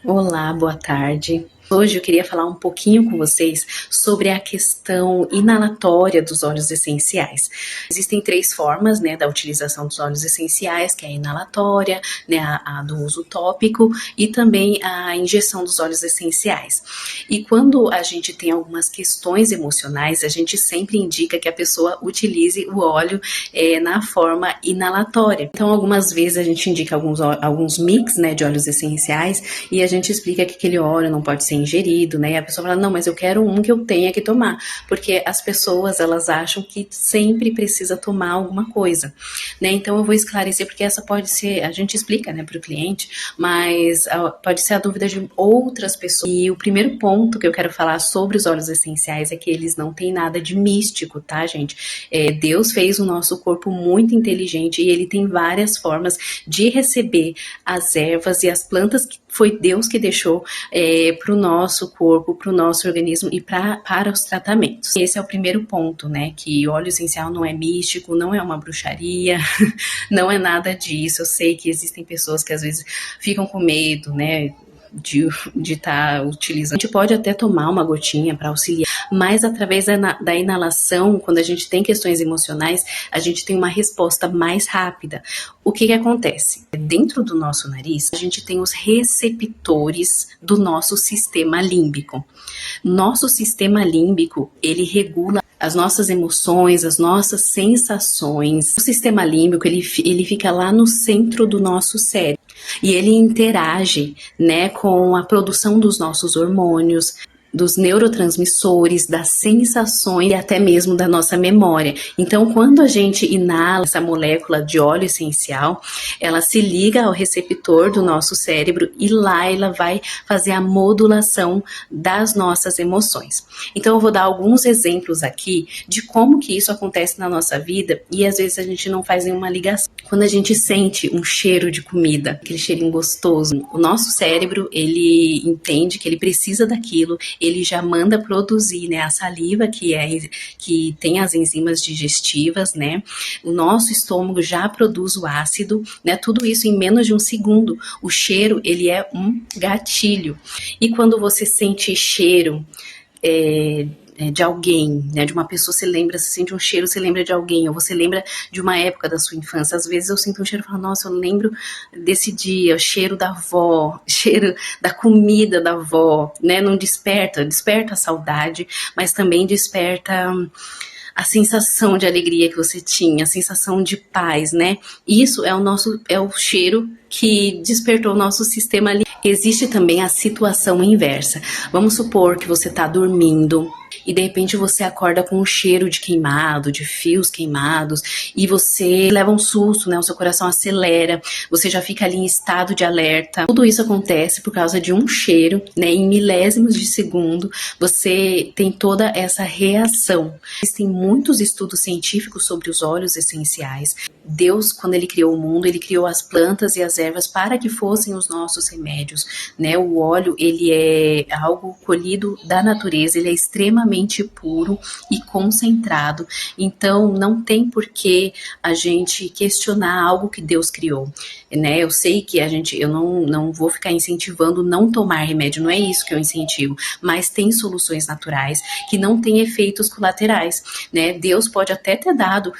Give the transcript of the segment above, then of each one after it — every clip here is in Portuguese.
Olá, boa tarde. Hoje eu queria falar um pouquinho com vocês sobre a questão inalatória dos óleos essenciais. Existem três formas, né, da utilização dos óleos essenciais, que é a inalatória, né, a do uso tópico e também a injeção dos óleos essenciais. E quando a gente tem algumas questões emocionais, a gente sempre indica que a pessoa utilize o óleo na forma inalatória. Então, algumas vezes a gente indica alguns mix, né, de óleos essenciais e a gente explica que aquele óleo não pode ser ingerido, né? E a pessoa fala, não, mas eu quero um que eu tenha que tomar, porque as pessoas, elas acham que sempre precisa tomar alguma coisa, né? Então eu vou esclarecer, porque essa pode ser, a gente explica, né, para o cliente, mas pode ser a dúvida de outras pessoas. E o primeiro ponto que eu quero falar sobre os óleos essenciais é que eles não têm nada de místico, tá, gente? Deus fez o nosso corpo muito inteligente e ele tem várias formas de receber as ervas e as plantas que foi Deus que deixou para o nosso corpo, para o nosso organismo e para os tratamentos. Esse é o primeiro ponto, né? Que óleo essencial não é místico, não é uma bruxaria, não é nada disso. Eu sei que existem pessoas que às vezes ficam com medo, né? De estar utilizando. A gente pode até tomar uma gotinha para auxiliar, mas através da inalação, quando a gente tem questões emocionais, a gente tem uma resposta mais rápida. O que acontece? Dentro do nosso nariz, a gente tem os receptores do nosso sistema límbico. Nosso sistema límbico, ele regula as nossas emoções, as nossas sensações. O sistema límbico, ele fica lá no centro do nosso cérebro. E ele interage, né, com a produção dos nossos hormônios, dos neurotransmissores, das sensações e até mesmo da nossa memória. Então, quando a gente inala essa molécula de óleo essencial, ela se liga ao receptor do nosso cérebro e lá ela vai fazer a modulação das nossas emoções. Então, eu vou dar alguns exemplos aqui de como que isso acontece na nossa vida e às vezes a gente não faz nenhuma ligação. Quando a gente sente um cheiro de comida, aquele cheirinho gostoso, o nosso cérebro, ele entende que ele precisa daquilo, ele já manda produzir, né, a saliva, que tem as enzimas digestivas, né? O nosso estômago já produz o ácido, né? Tudo isso em menos de um segundo. O cheiro, ele é um gatilho. E quando você sente cheiro de alguém, né, de uma pessoa, você sente um cheiro, você lembra de alguém, ou você lembra de uma época da sua infância. Às vezes eu sinto um cheiro e falo, nossa, eu lembro desse dia, o cheiro da avó, cheiro da comida da avó, né, não desperta a saudade, mas também desperta a sensação de alegria que você tinha, a sensação de paz, né? Isso é o cheiro que despertou o nosso sistema ali. Existe também a situação inversa. Vamos supor que você está dormindo e de repente você acorda com um cheiro de queimado, de fios queimados, e você leva um susto, né? O seu coração acelera, você já fica ali em estado de alerta. Tudo isso acontece por causa de um cheiro, né? Em milésimos de segundo, você tem toda essa reação. Existem muitos estudos científicos sobre os óleos essenciais. Deus, quando ele criou o mundo, ele criou as plantas e as ervas para que fossem os nossos remédios, né? O óleo, ele é algo colhido da natureza, ele é extremamente puro e concentrado, então não tem por que a gente questionar algo que Deus criou, né? Eu sei que eu não vou ficar incentivando não tomar remédio, não é isso que eu incentivo, mas tem soluções naturais que não têm efeitos colaterais, né? Deus pode até ter dado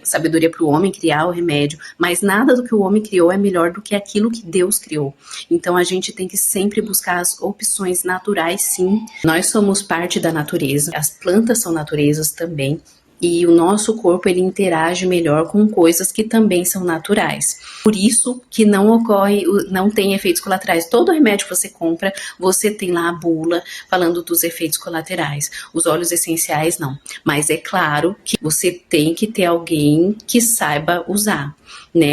sabedoria para o homem criar o remédio, mas nada do que o homem criou é melhor do que aquilo que Deus criou. Então a gente tem que sempre buscar as opções naturais, sim. Nós somos parte da natureza, as plantas são naturezas também, e o nosso corpo, ele interage melhor com coisas que também são naturais. Por isso que não tem efeitos colaterais. Todo remédio que você compra, você tem lá a bula falando dos efeitos colaterais. Os óleos essenciais não. Mas é claro que você tem que ter alguém que saiba usar, né?